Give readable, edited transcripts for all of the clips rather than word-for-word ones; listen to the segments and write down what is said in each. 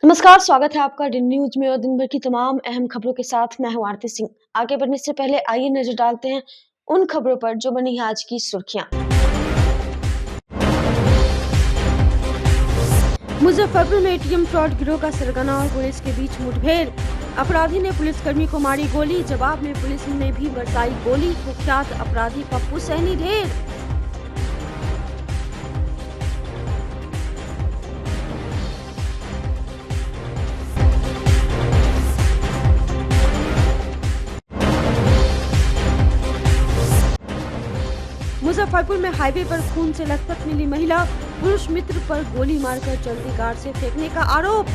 नमस्कार, स्वागत है आपका डी न्यूज में और दिन भर की तमाम अहम खबरों के साथ मैं हूं आरती सिंह। आगे बढ़ने से पहले आइए नजर डालते हैं उन खबरों पर जो बनी है आज की सुर्खियां। मुजफ्फरपुर में एटीएम फ्रॉड गिरोह का सरगना और पुलिस के बीच मुठभेड़। अपराधी ने पुलिसकर्मी को मारी गोली, जवाब में पुलिस ने भी बरसाई गोली। कुख्यात अपराधी पप्पू सैनी ढेर। मुजफ्फरपुर में हाईवे पर खून से लथपथ मिली महिला, पुरुष मित्र पर गोली मारकर चलती कार से फेंकने का आरोप।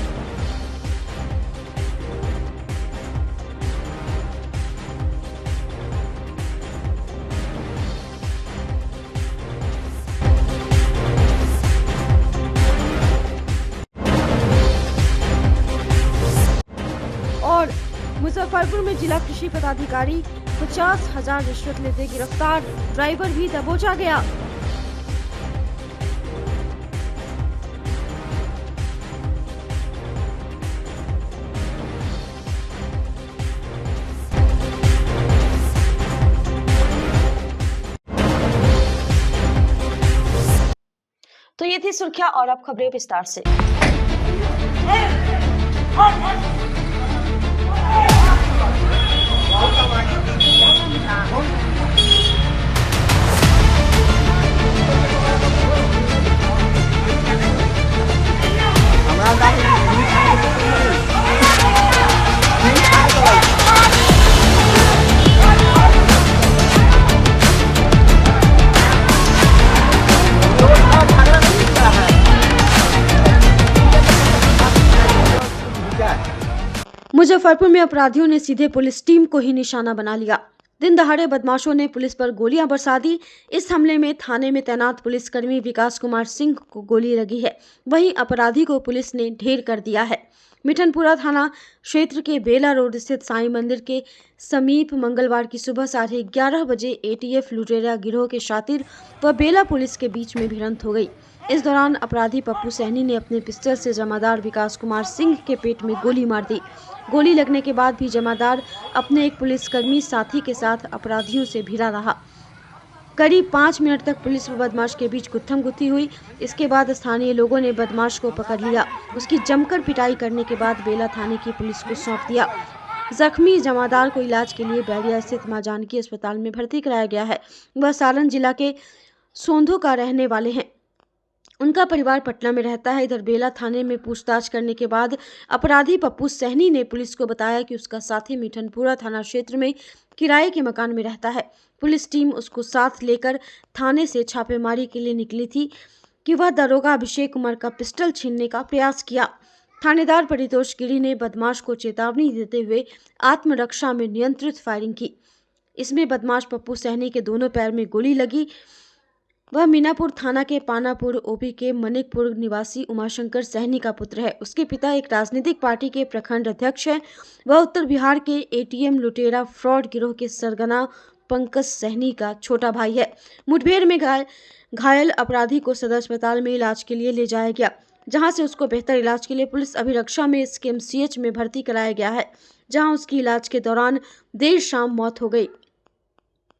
और मुजफ्फरपुर में जिला कृषि पदाधिकारी 50,000 रिश्वत लेते गिरफ्तार, ड्राइवर भी दबोचा गया। तो ये थी सुर्खियां और अब खबरें विस्तार से। मुजफ्फरपुर में अपराधियों ने सीधे पुलिस टीम को ही निशाना बना लिया। दिन दहाड़े बदमाशों ने पुलिस पर गोलियां बरसा दी। इस हमले में थाने में तैनात पुलिसकर्मी विकास कुमार सिंह को गोली लगी है। वहीं अपराधी को पुलिस ने ढेर कर दिया है। मिठनपुरा थाना क्षेत्र के बेला रोड स्थित साईं मंदिर के समीप मंगलवार की सुबह 11:30 बजे एटीएफ लुटेरा गिरोह के शातिर व बेला पुलिस के बीच में भिड़ंत हो गई। इस दौरान अपराधी पप्पू सैनी ने अपने पिस्टल से जमादार विकास कुमार सिंह के पेट में गोली मार दी। गोली लगने के बाद भी जमादार अपने एक पुलिसकर्मी साथी के साथ अपराधियों से भिड़ा रहा। करीब 5 मिनट तक पुलिस व बदमाश के बीच गुत्थम गुत्थी हुई। इसके बाद स्थानीय लोगों ने बदमाश को पकड़ लिया। उसकी जमकर पिटाई करने के बाद बेला थाने की पुलिस को सौंप दिया। जख्मी जमादार को इलाज के लिए बैरिया स्थित मां जानकी अस्पताल में भर्ती कराया गया है। वह सारण जिला के सोंधो का रहने वाले हैं। उनका परिवार पटना में रहता है। इधर बेला थाने में पूछताछ करने के बाद अपराधी पप्पू सैनी ने पुलिस को बताया कि उसका साथी मिठनपुरा थाना क्षेत्र में किराए के मकान में रहता है। पुलिस टीम उसको साथ लेकर थाने से छापेमारी के लिए निकली थी कि वह दरोगा अभिषेक कुमार का पिस्टल छीनने का प्रयास किया। थानेदार परितोष गिरी ने बदमाश को चेतावनी देते हुए आत्मरक्षा में नियंत्रित फायरिंग की। इसमें बदमाश पप्पू सैनी के दोनों पैर में गोली लगी। वह मीनापुर थाना के पानापुर ओपी के मनिकपुर निवासी उमाशंकर सहनी का पुत्र है। उसके पिता एक राजनीतिक पार्टी के प्रखंड अध्यक्ष हैं। वह उत्तर बिहार के एटीएम लुटेरा फ्रॉड गिरोह के सरगना पंकज सहनी का छोटा भाई है। मुठभेड़ में घायल अपराधी को सदर अस्पताल में इलाज के लिए ले जाया गया, जहां से उसको बेहतर इलाज के लिए पुलिस अभिरक्षा में SKMCH में भर्ती कराया गया है, जहां उसकी इलाज के दौरान देर शाम मौत हो गई।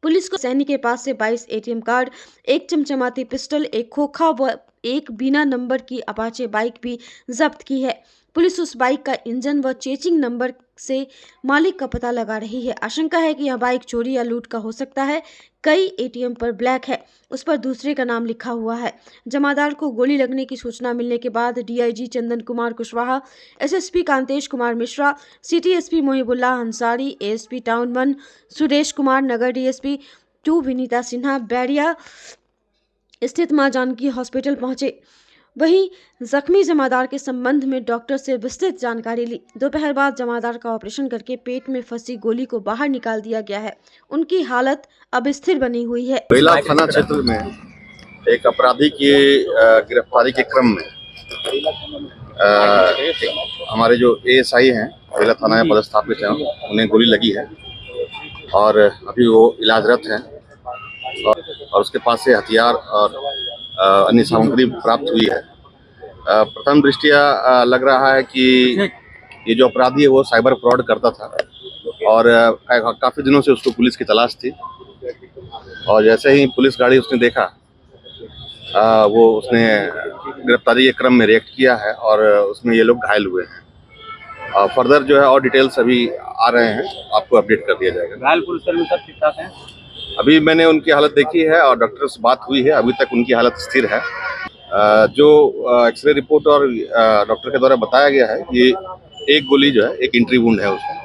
पुलिस को सैनी के पास से 22 एटीएम कार्ड, एक चमचमाती पिस्टल, एक खोखा व एक बिना नंबर की अपाचे बाइक भी जब्त की है। पुलिस उस बाइक का इंजन व चेचिंग नंबर से मालिक का पता लगा रही है। आशंका है कि यह बाइक चोरी या लूट का हो सकता है। कई एटीएम पर ब्लैक है, उस पर दूसरे का नाम लिखा हुआ है। जमादार को गोली लगने की सूचना मिलने के बाद DIG Chandan Kumar Kushwaha, SSP Kantesh Kumar Mishra, city SP Mohibullah Ansari, ASP town 1 Suresh Kumar, नगर डीएसपी 2 विनीता सिन्हा बैरिया स्थित मां जानकी हॉस्पिटल पहुंचे। वहीं जख्मी जमादार के संबंध में डॉक्टर से विस्तृत जानकारी ली। दोपहर बाद जमादार का ऑपरेशन करके पेट में फंसी गोली को बाहर निकाल दिया गया है। उनकी हालत अब स्थिर बनी हुई है। बेला थाना क्षेत्र में एक अपराधी की गिरफ्तारी के क्रम में हमारे जो एएसआई हैं बेला थाना में पदस्थापित हैं, उन्हें गोली लगी है और अभी वो इलाजरत हैं और उसके पास से हथियार और अन्य सामग्री प्राप्त हुई है। प्रथम दृष्टिया लग रहा है कि ये जो अपराधी है वो साइबर फ्रॉड करता था और काफी दिनों से उसको पुलिस की तलाश थी। और जैसे ही पुलिस गाड़ी उसने देखा वो उसने गिरफ्तारी के क्रम में रिएक्ट किया है और उसमें ये लोग घायल हुए हैं। फर्दर जो है और डिटेल्स अभी आ रहे हैं, आपको अपडेट कर दिया जाएगा। घायल पुलिसकर्मी सब ठीक ठाक हैं? अभी मैंने उनकी हालत देखी है और डॉक्टर से बात हुई है, अभी तक उनकी हालत स्थिर है। जो एक्सरे रिपोर्ट और डॉक्टर के द्वारा बताया गया है कि एक गोली जो है, एक इंट्री वुंड है उसमें।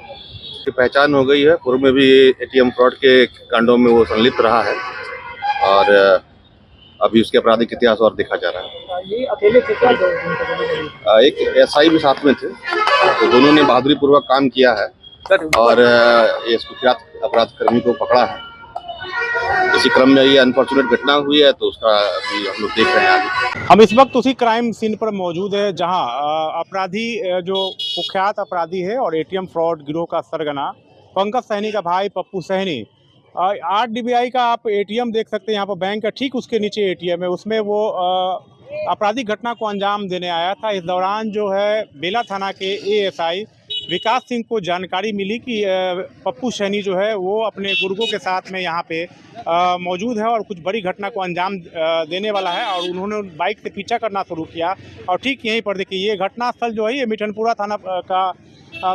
उसकी पहचान हो गई है, पूर्व में भी एटीएम फ्रॉड के कांडों में वो संलिप्त रहा है और अभी उसके आपराधिक इतिहास और देखा जा रहा है। ये अकेले थे क्या? एक एसआई भी साथ में थे, तो दोनों ने बहादुरी पूर्वक काम किया है और ये कुख्यात अपराध कर्मी को पकड़ा है। इसी क्रम में ये अनफॉर्चुनेट घटना हुई है, तो उसका भी हम लोग देख रहे हैं आगे। हम इस वक्त उसी क्राइम सीन पर मौजूद है जहां अपराधी जो कुख्यात अपराधी है और एटीएम फ्रॉड गिरोह का सरगना पंकज सहनी का भाई पप्पू सहनी, 8 DBI का आप एटीएम देख सकते हैं यहाँ पर, बैंक का ठीक उसके नीचे एटीएम है, उसमें वो आपराधिक घटना को अंजाम देने आया था। इस दौरान जो है बेला थाना के ASI विकास सिंह को जानकारी मिली कि पप्पू सहनी जो है वो अपने गुर्गों के साथ में यहाँ पे मौजूद है और कुछ बड़ी घटना को अंजाम देने वाला है, और उन्होंने बाइक से पीछा करना शुरू किया। और ठीक यहीं पर देखिए ये घटना स्थल जो है ये मिठनपुरा थाना का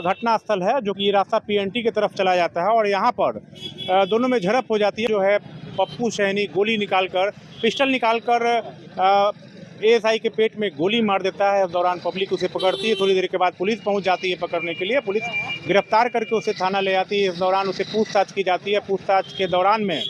घटना स्थल है, जो कि ये रास्ता PNT की तरफ चला जाता है और यहाँ पर दोनों में झड़प हो जाती है। जो है पप्पू सहनी गोली निकालकर, पिस्टल निकालकर ASI के पेट में गोली मार देता है। इस दौरान पब्लिक उसे पकड़ती है, थोड़ी देर के बाद पुलिस पहुंच जाती है पकड़ने के लिए। पुलिस गिरफ्तार करके उसे थाना ले आती है। इस दौरान उसे पूछताछ की जाती है। पूछताछ के दौरान में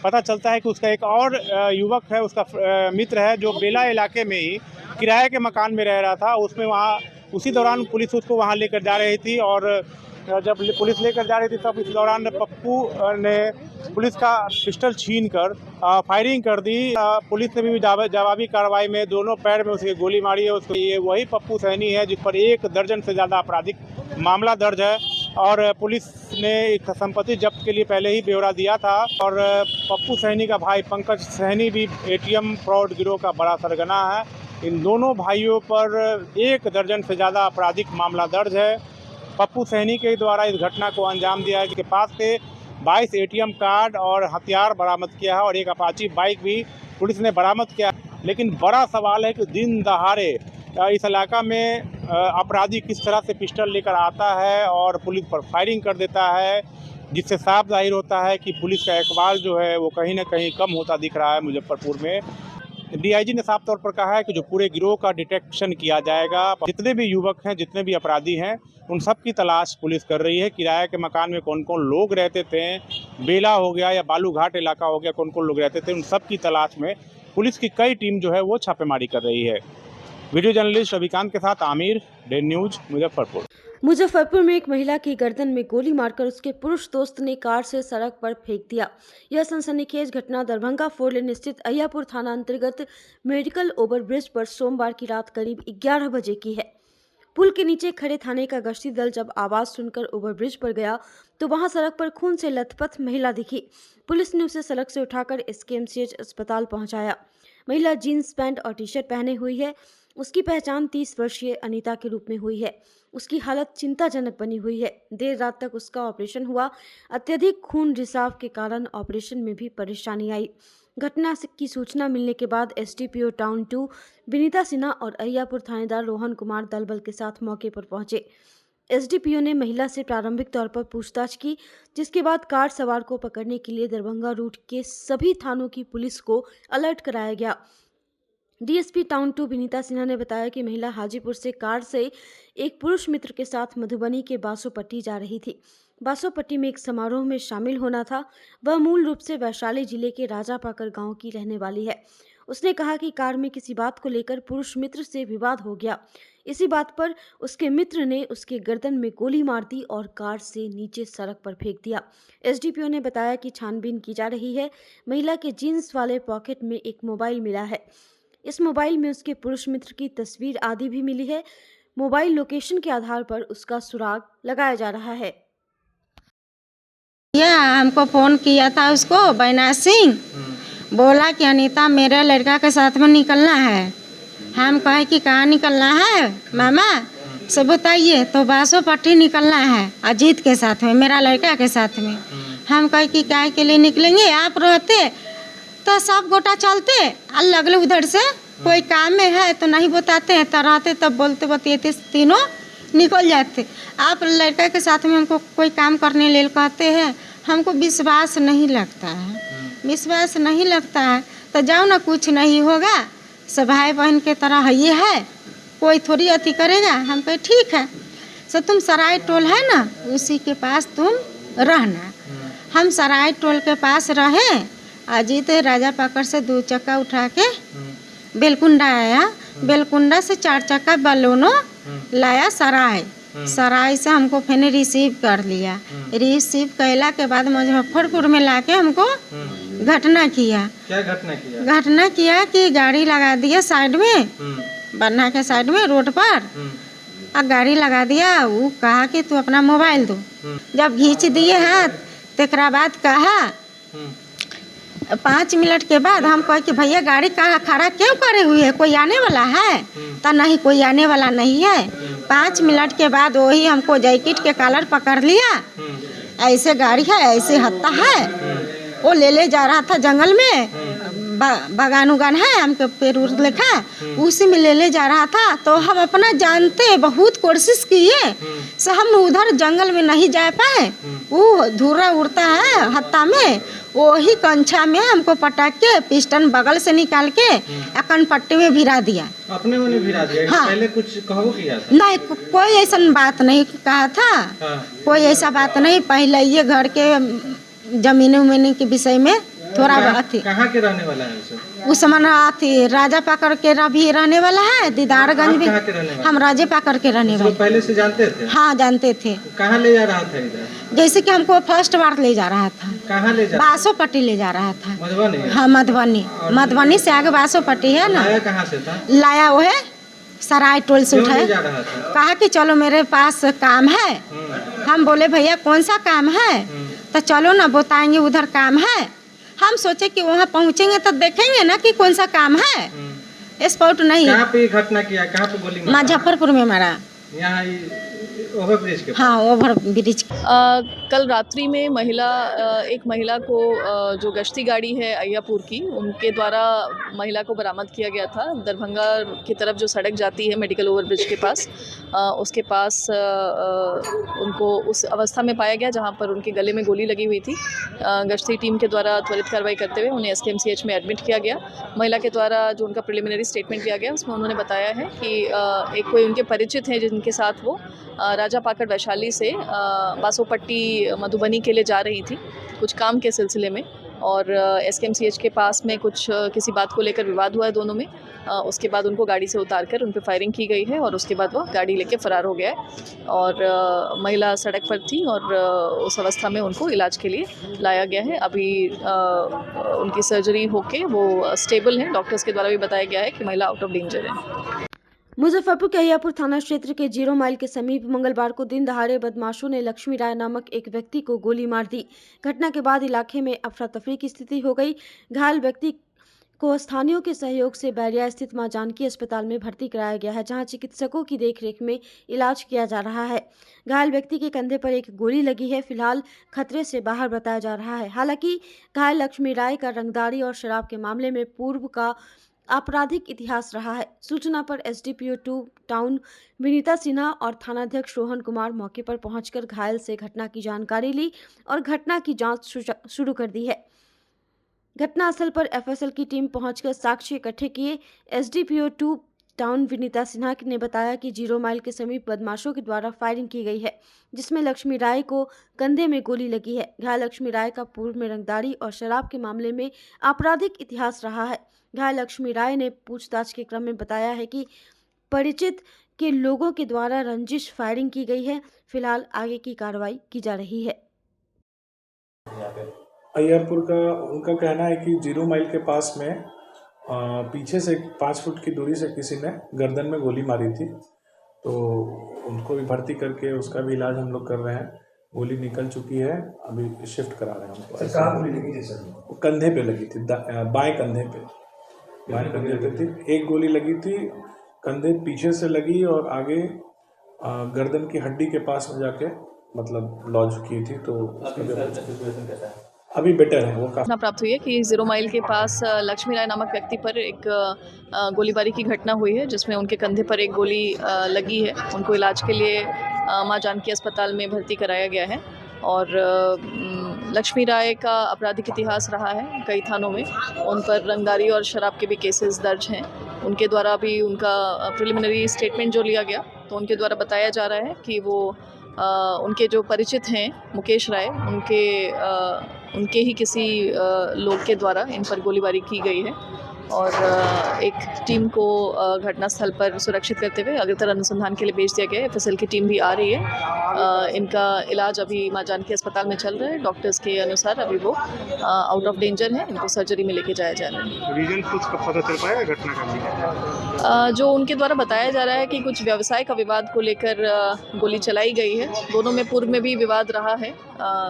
पता चलता है कि उसका एक और युवक है, उसका मित्र है, जो बेला इलाके में ही किराए के मकान में रह रहा था। उसमें वहाँ उसी दौरान पुलिस उसको वहाँ लेकर जा रही थी और जब पुलिस लेकर जा रही थी तब इस दौरान पप्पू ने पुलिस का पिस्टल छीनकर फायरिंग कर दी। पुलिस ने भी जवाबी कार्रवाई में दोनों पैर में उसके गोली मारी है। उसको ये वही पप्पू सहनी है जिस पर 1 दर्जन से ज़्यादा आपराधिक मामला दर्ज है और पुलिस ने संपत्ति जब्त के लिए पहले ही ब्यौरा दिया था। और पप्पू सहनी का भाई पंकज सहनी भी एटीएम फ्रॉड गिरोह का बड़ा सरगना है। इन दोनों भाइयों पर 1 दर्जन से ज़्यादा आपराधिक मामला दर्ज है। पप्पू सहनी के द्वारा इस घटना को अंजाम दिया है। के पास से 22 ATM कार्ड और हथियार बरामद किया है और एक अपाची बाइक भी पुलिस ने बरामद किया। लेकिन बड़ा सवाल है कि दिन दहाड़े इस इलाका में अपराधी किस तरह से पिस्टल लेकर आता है और पुलिस पर फायरिंग कर देता है, जिससे साफ जाहिर होता है कि पुलिस का इकबाल जो है वो कहीं ना कहीं कम होता दिख रहा है मुजफ्फरपुर में। DIG ने साफ तौर पर कहा है कि जो पूरे गिरोह का डिटेक्शन किया जाएगा। जितने भी युवक हैं, जितने भी अपराधी हैं, उन सब की तलाश पुलिस कर रही है। किराए के मकान में कौन कौन लोग रहते थे, बेला हो गया या बालूघाट इलाका हो गया, कौन कौन लोग रहते थे, उन सब की तलाश में पुलिस की कई टीम जो है वो छापेमारी कर रही है। वीडियो जर्नलिस्ट रविकांत के साथ आमिर, डे न्यूज, मुजफ्फरपुर। मुजफ्फरपुर में एक महिला की गर्दन में गोली मारकर उसके पुरुष दोस्त ने कार से सड़क पर फेंक दिया। यह सनसनीखेज घटना दरभंगा 4 लेन स्थित अहियापुर थाना अंतर्गत मेडिकल ओवरब्रिज पर सोमवार की रात करीब 11 बजे की है। पुल के नीचे खड़े थाने का गश्ती दल जब आवाज सुनकर ओवरब्रिज पर गया तो वहां सड़क पर खून से लथपथ महिला दिखी। पुलिस ने उसे सड़क से उठाकर SKMCH अस्पताल पहुंचाया। महिला जीन्स पैंट और टी-शर्ट पहने हुई है। उसकी पहचान 30 वर्षीय अनीता के रूप में हुई है। उसकी हालत चिंताजनक बनी हुई है। देर रात तक उसका ऑपरेशन हुआ। अत्यधिक खून रिसाव के कारण ऑपरेशन में भी परेशानी आई। घटना की सूचना मिलने के बाद SDPO टाउन 2 विनीता सिन्हा और अहियापुर थानेदार रोहन कुमार दलबल के साथ मौके पर पहुंचे। SDPO ने महिला से प्रारंभिक तौर पर पूछताछ की, जिसके बाद कार सवार को पकड़ने के लिए दरभंगा रूट के सभी थानों की पुलिस को अलर्ट कराया गया। DSP टाउन 2 विनीता सिन्हा ने बताया कि महिला हाजीपुर से कार से एक पुरुष मित्र के साथ मधुबनी के बासोपट्टी जा रही थी। बासोपट्टी में एक समारोह में शामिल होना था। वह मूल रूप से वैशाली जिले के राजापाकर गांव की रहने वाली है। उसने कहा कि कार में किसी बात को लेकर पुरुष मित्र से विवाद हो गया। इसी बात पर उसके मित्र ने उसके गर्दन में गोली मार दी और कार से नीचे सड़क पर फेंक दिया। SDPO ने बताया कि छानबीन की जा रही है। महिला के जीन्स वाले पॉकेट में एक मोबाइल मिला है। इस मोबाइल में उसके पुरुष मित्र की तस्वीर आदि भी मिली है। मोबाइल लोकेशन के आधार पर उसका सुराग लगाया जा रहा है। हमको फोन किया था उसको बैना सिंह, बोला कि अनीता मेरे लड़का के साथ में निकलना है। हम कहे कि कहाँ निकलना है मामा, सब बताइए। तो बासोपट्टी निकलना है अजीत के साथ में, मेरा लड़का के साथ में। हम कहे कि काय के लिए निकलेंगे, आप रहते तो सब गोटा चलते, अलग अलग उधर से कोई काम में है तो नहीं बताते हैं, तो रहते तब बोलते बतिएते तीनों निकल जाते। आप लड़का के साथ में हमको कोई काम करने ले कहते हैं, हमको विश्वास नहीं लगता है। विश्वास नहीं लगता है तो जाओ ना, कुछ नहीं होगा, सब भाई बहन के तरह ये है, कोई थोड़ी अति करेगा। हम कहे ठीक है, सो तुम सराय टोल है ना, उसी के पास तुम रहना। हम सराय टोल के पास रहे। अजीत राजा पाकड़ से 2 चक्का उठा के बेलकुंडा आया, बेलकुंडा से 4 चक्का बलोनो लाया सराय। सराय से हमको फिर रिसीव कर लिया। रिसीव कैला के बाद मुजफ्फरपुर में लाके हमको घटना किया। क्या घटना किया? घटना किया कि गाड़ी लगा दिया साइड में, बन्ना के साइड में रोड पर, और गाड़ी लगा दिया। वो कहा कि तू अपना मोबाइल दो। जब खींच दिए हाथ, तेकरा बाद कहा 5 मिनट के बाद हम कहे कि भैया गाड़ी कहाँ खड़ा क्यों करे हुए है, कोई आने वाला है? तो नहीं, कोई आने वाला नहीं है। 5 मिनट के बाद वही हमको जैकेट के कॉलर पकड़ लिया। ऐसे गाड़ी है, ऐसे हत्ता है, वो ले जा रहा था जंगल में, बगान उगान है हमके पेड़ उड़ लिखा, उसी में ले जा रहा था। तो हम अपना जानते बहुत कोशिश किए से हम उधर जंगल में नहीं जा पाए। वो धुरा उड़ता है हत्ता में, वही कंछा में हमको पटक के पिस्टन बगल से निकाल के अकन पट्टी में भिरा दिया। अपने मन भिरा दिया? हाँ। पहले कुछ कहो किया था? नहीं, कोई ऐसा बात नहीं कहा था। हाँ। कोई ऐसा बात नहीं। पहले ये घर के जमीन उमीन के विषय में थोड़ा बात। कहाँ के रहने वाला है उसे? उस समय आती राजा पाकड़ के भी रहने वाला है, दीदारगंज भी। कहाँ के रहने वाले? हम राजे पाकड़ के रहने उसको वाले। पहले से जानते थे? हाँ, जानते थे। कहाँ ले जा रहा था इधर? जैसे कि हमको फर्स्ट बार ले जा रहा था। कहाँ ले जा? बासोपट्टी ले जा रहा था। मधुबनी? हाँ, मधुबनी। मधुबनी से आगे बासोपट्टी है ना। लाया कहाँ से था? लाया वो है सराय टोल से क्यों ले उठाए। जा रहा था? कहा कि चलो मेरे पास काम है। हम बोले भैया कौन सा काम है? तो चलो ना बताएंगे, उधर काम है। हम सोचे कि वहाँ पहुँचेंगे तो देखेंगे ना कि कौन सा काम है। स्पॉट नहीं। कहाँ पे घटना किया? कहाँ पे गोली मारा? मुजफ्फरपुर में मारा। यहाँ ओवर ब्रिज के? हाँ, ओवर ब्रिज। कल रात्रि में एक महिला को जो गश्ती गाड़ी है अय्यापुर की, उनके द्वारा महिला को बरामद किया गया था। दरभंगा की तरफ जो सड़क जाती है मेडिकल ओवरब्रिज के पास, उसके पास उनको उस अवस्था में पाया गया जहां पर उनके गले में गोली लगी हुई थी। गश्ती टीम के द्वारा त्वरित कार्रवाई करते हुए उन्हें SKMCH में एडमिट किया गया। महिला के द्वारा जो उनका प्रिलिमिनरी स्टेटमेंट दिया गया, उसमें उन्होंने बताया है कि एक कोई उनके परिचित हैं जिनके साथ वो राजा पाकड़ वैशाली से बासोपट्टी मधुबनी के लिए जा रही थी कुछ काम के सिलसिले में, और SKMCH के पास में कुछ किसी बात को लेकर विवाद हुआ है दोनों में। उसके बाद उनको गाड़ी से उतारकर उन पर फायरिंग की गई है और उसके बाद वो गाड़ी लेके फरार हो गया है। और महिला सड़क पर थी और उस अवस्था में उनको इलाज के लिए लाया गया है। अभी उनकी सर्जरी होके वो स्टेबल हैं। डॉक्टर्स के द्वारा भी बताया गया है कि महिला आउट ऑफ डेंजर है। मुजफ्फरपुर के अय्यापुर थाना क्षेत्र के 0 माइल के समीप मंगलवार को दिन दहाड़े बदमाशों ने लक्ष्मी राय नामक एक व्यक्ति को गोली मार दी। घटना के बाद इलाके में अफरा तफरी की स्थिति हो गई। घायल व्यक्ति को स्थानियों के सहयोग से बैरिया स्थित मां जानकी अस्पताल में भर्ती कराया गया है, जहां चिकित्सकों की देखरेख में इलाज किया जा रहा है। घायल व्यक्ति के कंधे पर एक गोली लगी है, फिलहाल खतरे से बाहर बताया जा रहा है। हालांकि घायल लक्ष्मी राय का रंगदारी और शराब के मामले में पूर्व का आपराधिक इतिहास रहा है। सूचना पर SDPO 2 टाउन विनीता सिन्हा और थानाध्यक्ष रोहन कुमार मौके पर पहुंचकर घायल से घटना की जानकारी ली और घटना की जांच शुरू कर दी है। घटनास्थल पर FSL की टीम पहुंचकर साक्ष्य इकट्ठे किए। SDPO 2 टाउन विनीता सिन्हा ने बताया कि 0 माइल के समीप बदमाशों के द्वारा फायरिंग की गई है, जिसमें लक्ष्मी राय को कंधे में गोली लगी है। घायल लक्ष्मी राय का पूर्व में रंगदारी और शराब के मामले में आपराधिक इतिहास रहा है। घायल लक्ष्मी राय ने पूछताछ के क्रम में बताया है कि परिचित के लोगों के द्वारा रंजिश फायरिंग की गई है। फिलहाल आगे की कार्रवाई की जा रही है। अय्यापुर का उनका कहना है कि 0 माइल के पास में पीछे से 5 फुट की दूरी से किसी ने गर्दन में गोली मारी थी, तो उनको भी भर्ती करके उसका भी इलाज हम लोग कर रहे हैं। गोली निकल चुकी है, अभी शिफ्ट करा रहे हैं हमको। कहाँ गोली लगी थी सर? वो कंधे पे लगी थी, बाएं कंधे पे। बाएं कंधे पे थी। एक गोली लगी थी कंधे पीछे से लगी और आगे गर्दन की हड्डी के पास में जाके मतलब लॉज की थी। तो अभी बेटर है वो काफी। सूचना प्राप्त हुई है कि 0 माइल के पास लक्ष्मी राय नामक व्यक्ति पर एक गोलीबारी की घटना हुई है, जिसमें उनके कंधे पर एक गोली लगी है। उनको इलाज के लिए मां जानकी अस्पताल में भर्ती कराया गया है। और लक्ष्मी राय का आपराधिक इतिहास रहा है कई थानों में, उन पर रंगदारी और शराब के भी केसेस दर्ज हैं। उनके द्वारा भी उनका प्रिलिमिनरी स्टेटमेंट जो लिया गया, तो उनके द्वारा बताया जा रहा है कि वो उनके जो परिचित हैं मुकेश राय, उनके ही किसी लोग के द्वारा इन पर गोलीबारी की गई है। और एक टीम को घटनास्थल पर सुरक्षित करते हुए अग्रतर अनुसंधान के लिए भेज दिया गया है। एफएसएल की टीम भी आ रही है। इनका इलाज अभी मां जानकी अस्पताल में चल रहा है। डॉक्टर्स के अनुसार अभी वो आउट ऑफ डेंजर है, इनको सर्जरी में लेके जाया जा रहा है। रीजन कुछ पता चल पाया घटना का? जो उनके द्वारा बताया जा रहा है कि कुछ व्यवसाय का विवाद को लेकर गोली चलाई गई है। दोनों में पूर्व में भी विवाद रहा है,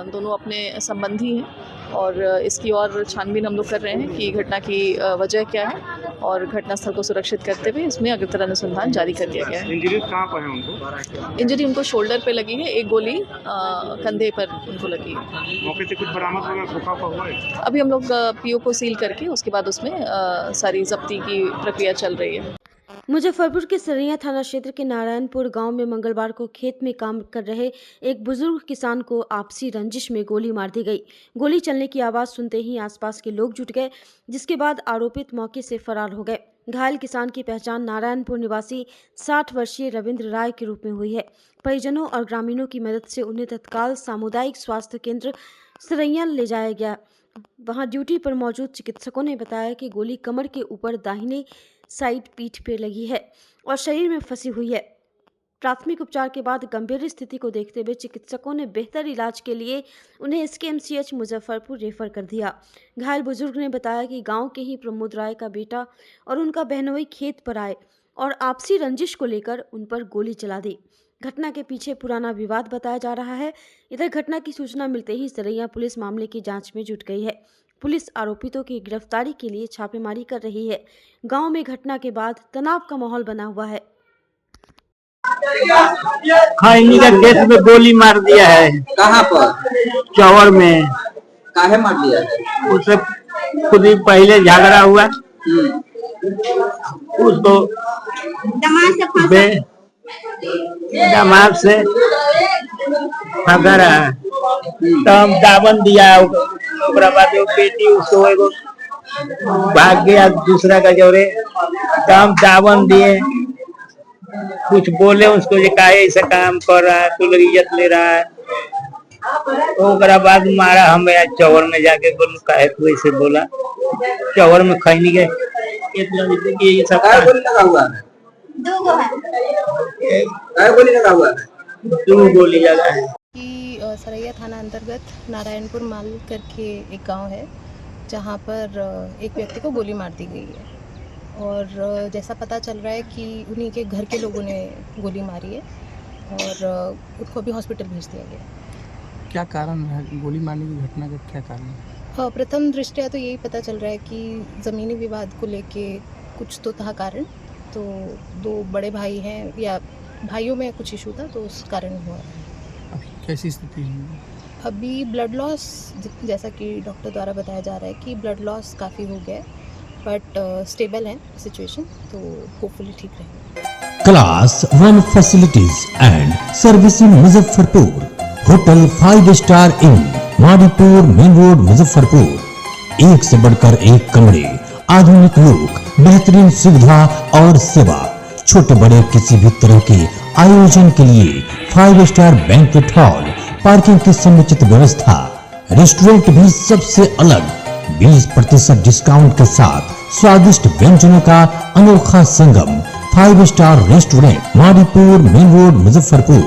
दोनों अपने संबंधी हैं। और इसकी और छानबीन हम लोग कर रहे हैं कि घटना की वजह क्या है, और घटनास्थल को सुरक्षित करते हुए इसमें अग्रतर अनुसंधान जारी कर दिया गया है। इंजरीज कहाँ पर है उनको? इंजरी उनको शोल्डर पे लगी है, एक गोली कंधे पर उनको लगी है। मौके से कुछ बरामद हुआ है? अभी हम लोग पीओ को सील करके उसके बाद उसमें सारी जब्ती की प्रक्रिया चल रही है। मुजफ्फरपुर के सरैया थाना क्षेत्र के नारायणपुर गांव में मंगलवार को खेत में काम कर रहे एक बुजुर्ग किसान को आपसी रंजिश में गोली मार दी गई। गोली चलने की आवाज सुनते ही आसपास के लोग जुट गए, जिसके बाद आरोपित मौके से फरार हो गए। घायल किसान की पहचान नारायणपुर निवासी 60 वर्षीय रविंद्र राय के रूप में हुई है। परिजनों और ग्रामीणों की मदद से उन्हें तत्काल सामुदायिक स्वास्थ्य केंद्र सरैया ले जाया गया। वहां ड्यूटी पर मौजूद चिकित्सकों ने बताया कि गोली कमर के ऊपर दाहिने साइड पीठ पर लगी है और शरीर में फंसी हुई है। प्राथमिक उपचार के बाद गंभीर स्थिति को देखते हुए चिकित्सकों ने बेहतर इलाज के लिए उन्हें एसकेएमसीएच मुजफ्फरपुर रेफर कर दिया। घायल बुजुर्ग ने बताया कि गांव के ही प्रमोद राय का बेटा और उनका बहनोई खेत पर आए और आपसी रंजिश को लेकर उन पर गोली चला दी। घटना के पीछे पुराना विवाद बताया जा रहा है। इधर घटना की सूचना मिलते ही सरैया पुलिस मामले की जांच में जुट गई है। पुलिस आरोपितों की गिरफ्तारी के लिए छापेमारी कर रही है। गांव में घटना के बाद तनाव का माहौल बना हुआ है। खैनी का खेत में गोली मार दिया है। कहाँ पर? चौर में। काहे मार दिया है? उससे खुद ही पहले झगड़ा हुआ, उसको दिमाग से फंसा है, तो हम दावन दिया। ओकरा बाद वो बेटी उसको एगो भाग गया दूसरा का जोरे, तो हम दावन दिए। कुछ बोले उसको जो काहे ऐसा काम कर रहा है, तू लोग इज्जत ले रहा है। ओकरा बाद मारा। हमें चौर में जाके बोलू काहे तू ऐसे बोला। चौर में खैनी के ये सब गोली लगा हुआ है? गोली लगा हुआ है? 2 गोली लगा है। सरैया थाना अंतर्गत नारायणपुर माल करके एक गांव है, जहां पर एक व्यक्ति को गोली मार दी गई है। और जैसा पता चल रहा है कि उन्हीं के घर के लोगों ने गोली मारी है और उसको अभी हॉस्पिटल भेज दिया गया। क्या कारण है गोली मारने की घटना का? क्या कारण है? प्रथम दृष्टया तो यही पता चल रहा है कि ज़मीनी विवाद को लेके कुछ तो था कारण। तो 2 बड़े भाई हैं या भाइयों में कुछ इशू था, तो उस कारण हुआ है। कैसी स्थिति है? अभी ब्लड लॉस, जैसा कि डॉक्टर द्वारा बताया जा रहा है कि ब्लड लॉस काफ़ी हो गया है, बट स्टेबल है सिचुएशन, तो होपफुली ठीक रहेगा। Class 1 facilities and service in Muzaffarpur. Hotel 5 star in Madipur main road Muzaffarpur. एक से बढ़कर एक कमरे, आधुनिक लुक, बेहतरीन सुविधा और सेवा। छोटे बड़े किसी भी तरह के आयोजन के लिए 5 स्टार बैंक्वेट हॉल, पार्किंग की समुचित व्यवस्था, रेस्टोरेंट भी सबसे अलग 20% डिस्काउंट के साथ स्वादिष्ट व्यंजनों का अनोखा संगम। 5 star restaurant, Madipur main road Muzaffarpur.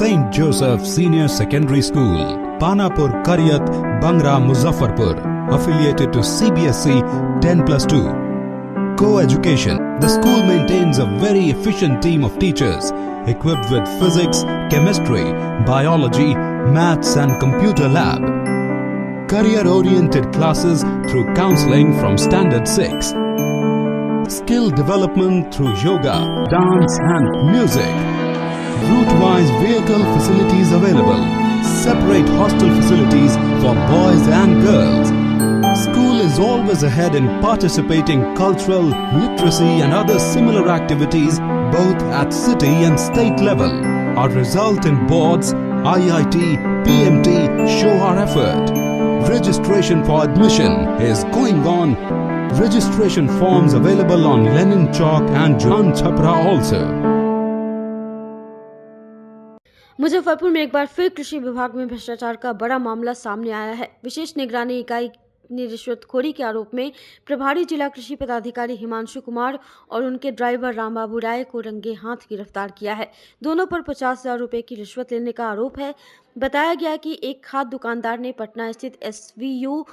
Saint Joseph senior secondary school, Panapur, Kariyat, Bangra, Muzaffarpur. Affiliated to CBSE 10+2. Co-education, The school maintains a very efficient team of teachers equipped with physics, chemistry, biology, maths and computer lab. Career-oriented classes through counseling from Standard 6. Skill development through yoga, dance and music. Route-wise vehicle facilities available. Separate hostel facilities for boys and girls. School is always ahead in participating cultural, literacy and other similar activities both at city and state level. Our result in boards, IIT, PMT show our effort. Registration for admission is going on. Registration forms available on Lenin Chowk and John Chhapra also. Muzaffarpur में एक बार फिर कृषि विभाग में भ्रष्टाचार का बड़ा मामला सामने आया है। विशेष निगरानी इकाई ने रिश्वतखोरी के आरोप में प्रभारी जिला कृषि पदाधिकारी हिमांशु कुमार और उनके ड्राइवर रामबाबू राय को रंगे हाथ गिरफ्तार किया है। दोनों पर 50,000 रुपए की रिश्वत लेने का आरोप है। बताया गया कि एक खाद्य दुकानदार ने पटना स्थित SVU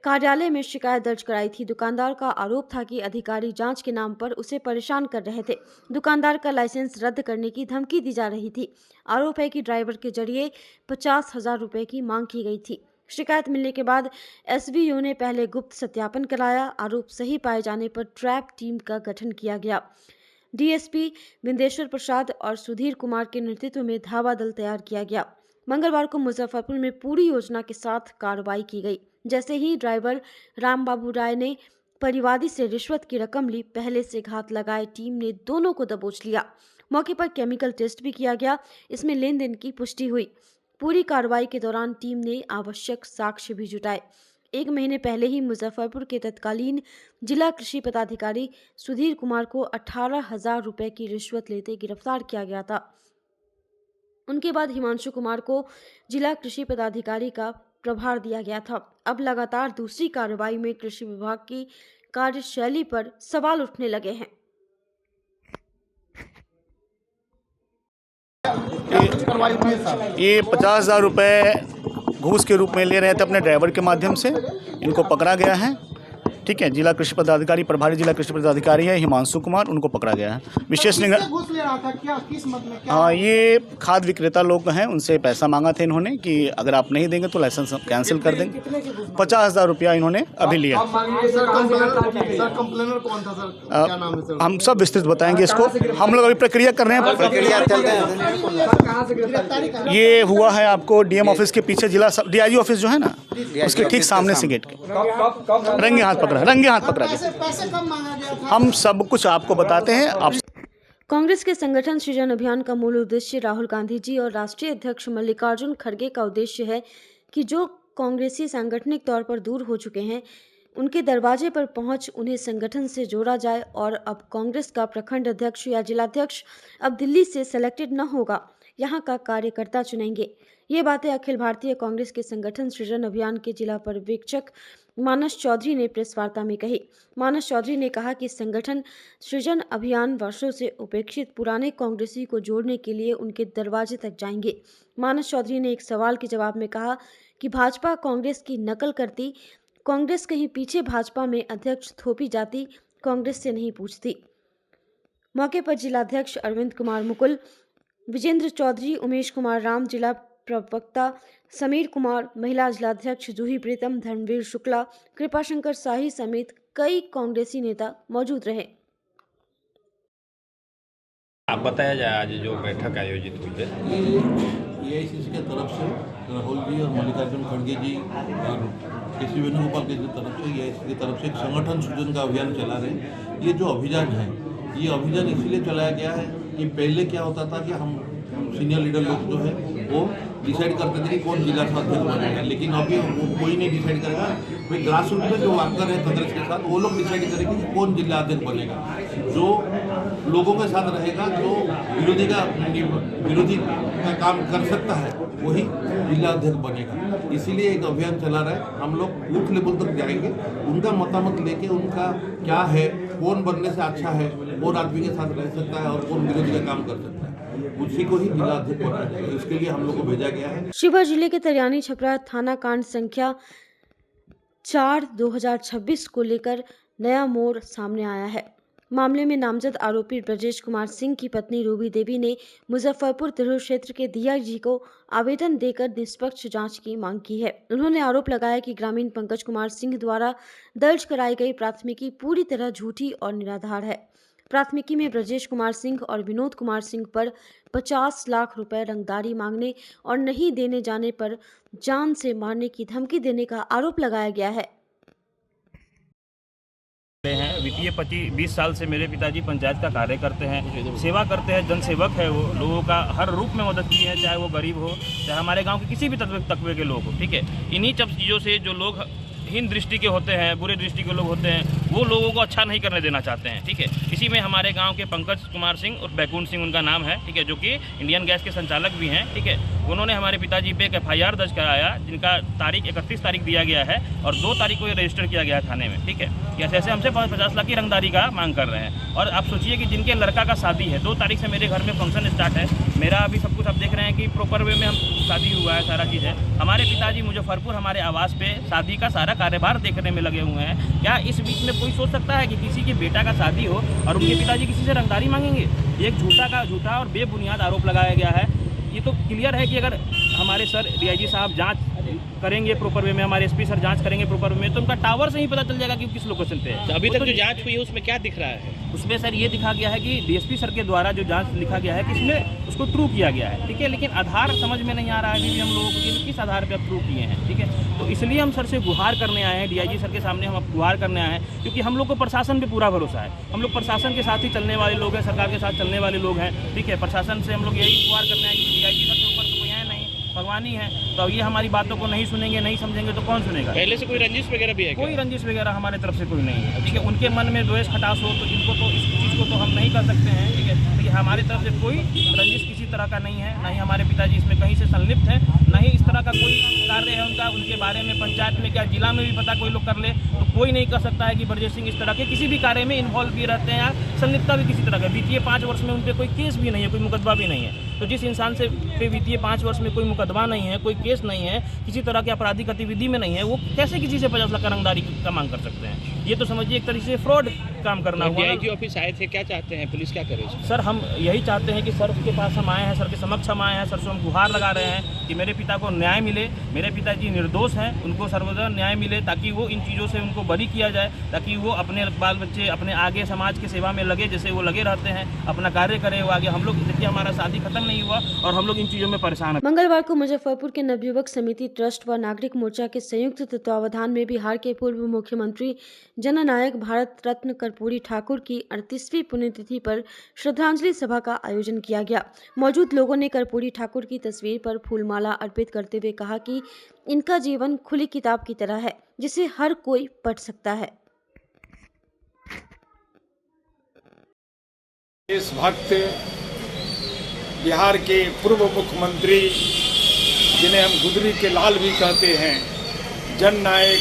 कार्यालय में शिकायत दर्ज कराई थी। दुकानदार का आरोप था कि अधिकारी जांच के नाम पर उसे परेशान कर रहे थे। दुकानदार का लाइसेंस रद्द करने की धमकी दी जा रही थी। आरोप है कि ड्राइवर के जरिए 50,000 रुपए की मांग की गई थी। शिकायत मिलने के बाद SVU ने पहले गुप्त सत्यापन कराया। आरोप सही पाए जाने पर ट्रैप टीम का गठन किया गया। DSP विंदेश्वर प्रसाद और सुधीर कुमार के नेतृत्व में धावा दल तैयार किया गया। मंगलवार को मुजफ्फरपुर में पूरी योजना के साथ कार्रवाई की गई। जैसे ही ड्राइवर रामबाबू राय ने परिवादी से रिश्वत की रकम ली, पहले से घात लगाए टीम ने दोनों को दबोच लिया। मौके पर केमिकल टेस्ट भी किया गया। इसमें लेन देन की पुष्टि हुई। पूरी कार्रवाई के दौरान टीम ने आवश्यक साक्ष्य भी जुटाए। 1 महीने पहले ही मुजफ्फरपुर के तत्कालीन जिला कृषि पदाधिकारी सुधीर कुमार को 18,000 रुपए की रिश्वत लेते गिरफ्तार किया गया था। उनके बाद हिमांशु कुमार को जिला कृषि पदाधिकारी का प्रभार दिया गया था। अब लगातार दूसरी कार्रवाई में कृषि विभाग की कार्यशैली पर सवाल उठने लगे हैं। ये 50,000 रुपये घूस के रूप में ले रहे थे अपने ड्राइवर के माध्यम से। इनको पकड़ा गया है। ठीक है, जिला कृषि पदाधिकारी प्रभारी जिला कृषि पदाधिकारी है हिमांशु कुमार, उनको पकड़ा गया है। विशेष हाँ, ये खाद विक्रेता लोग हैं, उनसे पैसा मांगा था इन्होंने कि अगर आप नहीं देंगे तो लाइसेंस कैंसिल कर देंगे। 50,000 रुपया इन्होंने अभी लिया। हम सब विस्तृत बताएंगे इसको। हम लोग अभी प्रक्रिया कर रहे हैं। ये हुआ है आपको DM ऑफिस के पीछे, जिला DIG ऑफिस जो है ना, उसके ठीक सामने से गेट के रंगे हाथ पकड़ा गया। हम सब कुछ आपको बताते हैं। आप कांग्रेस के संगठन सृजन अभियान का मूल उद्देश्य राहुल गांधी जी और राष्ट्रीय अध्यक्ष मल्लिकार्जुन खड़गे का उद्देश्य है कि जो कांग्रेसी सांगठनिक तौर पर दूर हो चुके हैं, उनके दरवाजे पर पहुंच उन्हें संगठन से जोड़ा जाए। और अब कांग्रेस का प्रखंड अध्यक्ष या जिलाध्यक्ष अब दिल्ली से सिलेक्टेड न होगा, यहाँ का कार्यकर्ता चुनेंगे। ये बातें अखिल भारतीय कांग्रेस के संगठन सृजन अभियान के जिला पर्यवेक्षक मानस चौधरी ने प्रेस वार्ता में कही। मानस चौधरी ने कहा कि संगठन सृजन अभियान वर्षों से उपेक्षित पुराने कांग्रेसी को जोड़ने के लिए उनके दरवाजे तक जाएंगे। मानस चौधरी ने एक सवाल के जवाब में कहा कि भाजपा कांग्रेस की नकल करती, कांग्रेस कहीं पीछे भाजपा में अध्यक्ष थोपी जाती, कांग्रेस से नहीं पूछती। मौके पर जिलाध्यक्ष अरविंद कुमार मुकुल, विजेंद्र चौधरी, उमेश कुमार राम, जिला प्रवक्ता समीर कुमार, महिला जिलाध्यक्ष जूही प्रीतम, धर्मवीर शुक्ला, कृपाशंकर शाही समेत कई कांग्रेसी नेता मौजूद रहे। आप बताया जाए आज जो बैठक आयोजित हुई है। AICC के तरफ से राहुल जी और मल्लिकार्जुन खड़गे जी और KC वेणुगोपाल की तरफ से AICC की तरफ से एक संगठन सृजन का अभियान चला रहे हैं। ये जो अभियान है, ये अभियान इसलिए चलाया गया है कि पहले क्या होता था कि हम सीनियर लीडर लोग जो है वो डिसाइड करते थे कि कौन जिला अध्यक्ष बनेगा, लेकिन अभी वो कोई नहीं डिसाइड करेगा। भाई ग्रास रूट में जो वर्कर है कांग्रेस के साथ, वो लोग डिसाइड करेंगे कि कौन जिला अध्यक्ष बनेगा। जो लोगों के साथ रहेगा, जो विरोधी का काम कर सकता है, वही जिला अध्यक्ष बनेगा। इसीलिए एक अभियान चला रहा है। हम लोग बूथ लेवल तक जाएंगे, उनका मतामत लेके उनका क्या है, कौन बनने से अच्छा है, कौन आदमी के साथ रह सकता है और कौन विरोधी का काम कर सकता है, उसी को ही जिला अध्यक्ष बनाया जाएगा। इसके लिए हम लोग को भेजा गया है। शिवहर जिले के तरियानी छपरा थाना कांड संख्या 4/2026 को लेकर नया मोड़ सामने आया है। मामले में नामजद आरोपी ब्रजेश कुमार सिंह की पत्नी रूबी देवी ने मुजफ्फरपुर तिरहुत क्षेत्र के डीआईजी को आवेदन देकर निष्पक्ष जांच की मांग की है। उन्होंने आरोप लगाया कि ग्रामीण पंकज कुमार सिंह द्वारा दर्ज कराई गई प्राथमिकी पूरी तरह झूठी और निराधार है। प्राथमिकी में ब्रजेश कुमार सिंह और विनोद कुमार सिंह पर 50 लाख रुपए रंगदारी मांगने और नहीं देने जाने पर जान से मारने की धमकी देने का आरोप लगाया गया है। हैं वित्तीय 20 साल से मेरे पिताजी पंचायत का कार्य करते हैं, सेवा करते हैं, जनसेवक है वो, लोगों का हर रूप में मदद की है, चाहे वो गरीब हो, चाहे हमारे गांव के किसी भी तबके के लोग हो। ठीक है, इन्हीं सब चीज़ों से जो लोग हीन दृष्टि के होते हैं, बुरे दृष्टि के लोग होते हैं, वो लोगों को अच्छा नहीं करने देना चाहते हैं। ठीक है, इसी में हमारे गांव के पंकज कुमार सिंह और बैकुंठ सिंह उनका नाम है, ठीक है, जो कि इंडियन गैस के संचालक भी हैं। ठीक है, उन्होंने हमारे पिताजी पे एक FIR दर्ज कराया, जिनका तारीख 31 तारीख दिया गया है और 2 तारीख को ये रजिस्टर किया गया है थाने में। ठीक है, कैसे ऐसे हमसे 50 लाख की रंगदारी का मांग कर रहे हैं। और आप सोचिए कि जिनके लड़का का शादी है, 2 तारीख से मेरे घर में फंक्शन स्टार्ट है, मेरा अभी सब कुछ आप देख रहे हैं कि प्रॉपर वे में हम शादी हुआ है, सारा चीज़ है। हमारे पिताजी मुजफ्फरपुर हमारे आवास पे शादी का सारा कार्यभार देखने में लगे हुए हैं। क्या इस बीच में कोई सोच सकता है कि किसी के बेटा का शादी हो और उनके पिताजी किसी से रंगदारी मांगेंगे? एक झूठा और बेबुनियाद आरोप लगाया गया है। ये तो क्लियर है कि अगर हमारे सर DIG साहब जांच करेंगे प्रॉपर वे में, हमारे SP सर जांच करेंगे प्रॉपर वे में, तो उनका टावर से ही पता चल जाएगा कि किस लोकेशन पे है। तो अभी तक जो जांच हुई है उसमें क्या दिख रहा है? उसमें सर ये दिखा गया है कि DSP सर के द्वारा जो जांच लिखा गया है कि इसमें उसको ट्रू किया गया है। ठीक है, लेकिन आधार समझ में नहीं आ रहा है अभी भी हम लोगों को कि किस आधार पर अब ट्रू किए हैं। ठीक है, तो इसलिए हम सर से गुहार करने आए हैं, DIG सर के सामने हम गुहार करने आए हैं, क्योंकि हम लोग को प्रशासन पे पूरा भरोसा है। हम लोग प्रशासन के साथ ही चलने वाले लोग हैं, सरकार के साथ चलने वाले लोग हैं। ठीक है, प्रशासन से हम लोग यही गुहार करने आए कि DIG सर के ऊपर तो कोई है नहीं, भगवान ही है, तो ये हमारी बातों को नहीं सुनेंगे, नहीं समझेंगे तो कौन सुनेगा? पहले से कोई रंजिश वगैरह भी है? कोई रंजिश वगैरह हमारे तरफ से कोई नहीं है। ठीक है, उनके मन में द्वेष खटास हो तो इनको तो इस चीज़ को तो हम नहीं कर सकते हैं। ठीक है, लेकिन हमारी तरफ से कोई रंजिश किसी तरह का नहीं है, ना ही हमारे पिताजी इसमें कहीं से संलिप्त है, ना ही इस तरह का कोई कार्य है उनका। उनके बारे में पंचायत में क्या जिला में भी पता कोई लोग कर ले तो कोई नहीं कर सकता है कि ब्रजेश सिंह इस तरह के किसी भी कार्य में इन्वॉल्व भी रहते हैं या संलिप्तता भी किसी तरह का। वित्तीय 5 वर्ष में उन पर कोई केस भी नहीं है, कोई मुकदमा भी नहीं है। तो जिस इंसान से पे वित्तीय 5 वर्ष में कोई मुकदमा नहीं है, कोई केस नहीं है, किसी तरह की आपराधिक गतिविधि में नहीं है, वो कैसे किसी से 50 लाख का रंगदारी का मांग कर सकते हैं? ये तो समझिए एक तरीके से फ्रॉड काम करना हुआ। DIG ऑफिस आए थे, क्या चाहते हैं, पुलिस क्या करे? सर हम यही चाहते हैं कि सर के पास हम आए हैं, सर के समक्ष हम आए हैं, सर से हम गुहार लगा रहे हैं कि मेरे पिता को न्याय मिले। मेरे पिताजी निर्दोष हैं, उनको सर्वदा न्याय मिले, ताकि वो इन चीज़ों से उनको बरी किया जाए, ताकि वो अपने बाल बच्चे अपने आगे समाज की सेवा में लगे, जैसे वो लगे रहते हैं, अपना कार्य करे वो आगे। हम लोग देखिए हमारा शादी खत्म नहीं हुआ और हम लोग इन चीज़ों में परेशान हैं। मंगलवार को मुजफ्फरपुर के नवयुवक समिति ट्रस्ट व नागरिक मोर्चा के संयुक्त तत्वावधान में बिहार के पूर्व मुख्यमंत्री जननायक भारत रत्न कर्पूरी ठाकुर की 38वीं पुण्यतिथि पर श्रद्धांजलि सभा का आयोजन किया गया। मौजूद लोगों ने कर्पूरी ठाकुर की तस्वीर पर फूलमाला अर्पित करते हुए कहा कि इनका जीवन खुली किताब की तरह है, जिसे हर कोई पढ़ सकता है। देशभक्त बिहार के पूर्व मुख्यमंत्री, जिन्हें हम गुदरी के लाल भी कहते हैं, जननायक,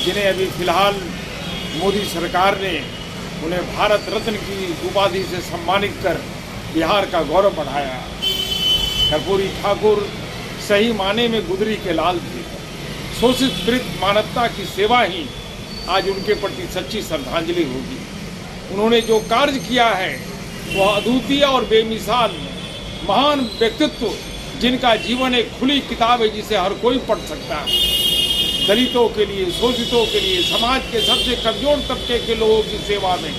जिन्हें अभी फिलहाल मोदी सरकार ने उन्हें भारत रत्न की उपाधि से सम्मानित कर बिहार का गौरव बढ़ाया। कर्पूरी ठाकुर सही माने में गुदरी के लाल थे। शोषित पीड़ित मानवता की सेवा ही आज उनके प्रति सच्ची श्रद्धांजलि होगी। उन्होंने जो कार्य किया है वह अद्वितीय और बेमिसाल महान व्यक्तित्व, जिनका जीवन एक खुली किताब है, जिसे हर कोई पढ़ सकता है। दलितों के लिए, शोषितों के लिए, समाज के सबसे कमजोर तबके के लोगों की सेवा में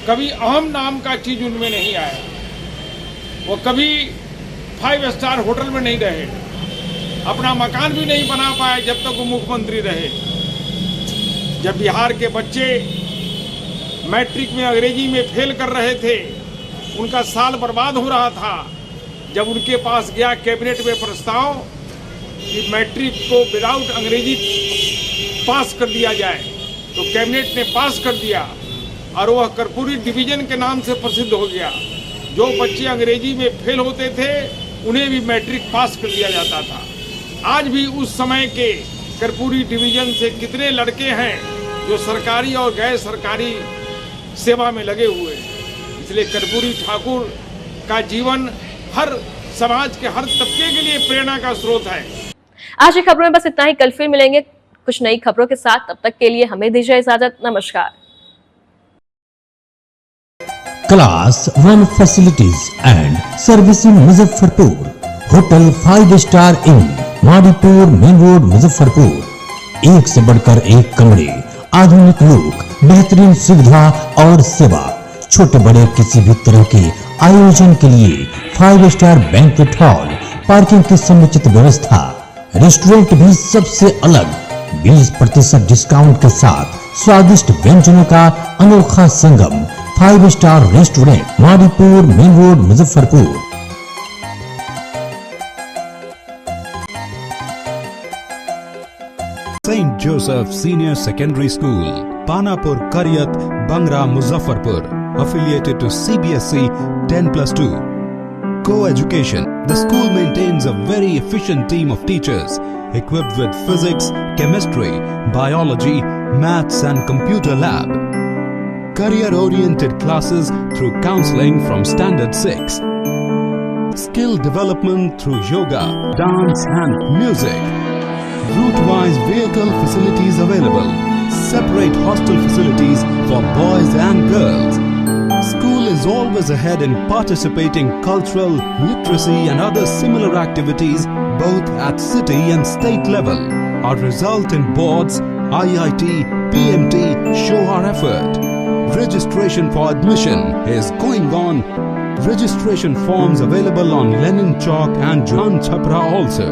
कभी अहम नाम का चीज उनमें नहीं आया। वो कभी 5 स्टार होटल में नहीं रहे, अपना मकान भी नहीं बना पाए जब तक वो मुख्यमंत्री रहे। जब बिहार के बच्चे मैट्रिक में अंग्रेजी में फेल कर रहे थे, उनका साल बर्बाद हो रहा था, जब उनके पास गया कैबिनेट में प्रस्ताव कि मैट्रिक को विदाउट अंग्रेजी पास कर दिया जाए, तो कैबिनेट ने पास कर दिया और वह कर्पूरी डिवीजन के नाम से प्रसिद्ध हो गया। जो बच्चे अंग्रेजी में फेल होते थे उन्हें भी मैट्रिक पास कर दिया जाता था। आज भी उस समय के कर्पूरी डिवीजन से कितने लड़के हैं जो सरकारी और गैर सरकारी सेवा में लगे हुए हैं। इसलिए कर्पूरी ठाकुर का जीवन हर समाज के हर तबके के लिए प्रेरणा का स्रोत है। आज की खबरों में बस इतना ही। कल फिर मिलेंगे कुछ नई खबरों के साथ। तब तक के लिए हमें दीजिए इजाजत। नमस्कार। Class 1 facilities and service in Muzaffarpur. Hotel 5 star in Madipur main road Muzaffarpur. एक से बढ़कर एक कमरे, आधुनिक लुक, बेहतरीन सुविधा और सेवा। छोटे बड़े किसी भी तरह के आयोजन के लिए 5 स्टार बैंक्वेट हॉल, पार्किंग की समुचित व्यवस्था, रेस्टोरेंट भी सबसे अलग 20% डिस्काउंट के साथ स्वादिष्ट व्यंजनों का अनोखा संगम। 5 star restaurant Madipur main road Muzaffarpur. St. Joseph Senior Secondary School, Panapur Karyat, Bangra, Muzaffarpur, affiliated to CBSE 10+2. Co-education. The school maintains a very efficient team of teachers equipped with physics, chemistry, biology, maths and computer lab. Career-oriented classes through counseling from Standard 6. Skill development through yoga, dance and music. Route-wise vehicle facilities available. Separate hostel facilities for boys and girls. School is always ahead in participating cultural, literacy and other similar activities both at city and state level. Our result in boards, IIT, PMT show our effort. Registration for admission is going on. Registration forms available on Lenin Chowk and Jan Chhapra also.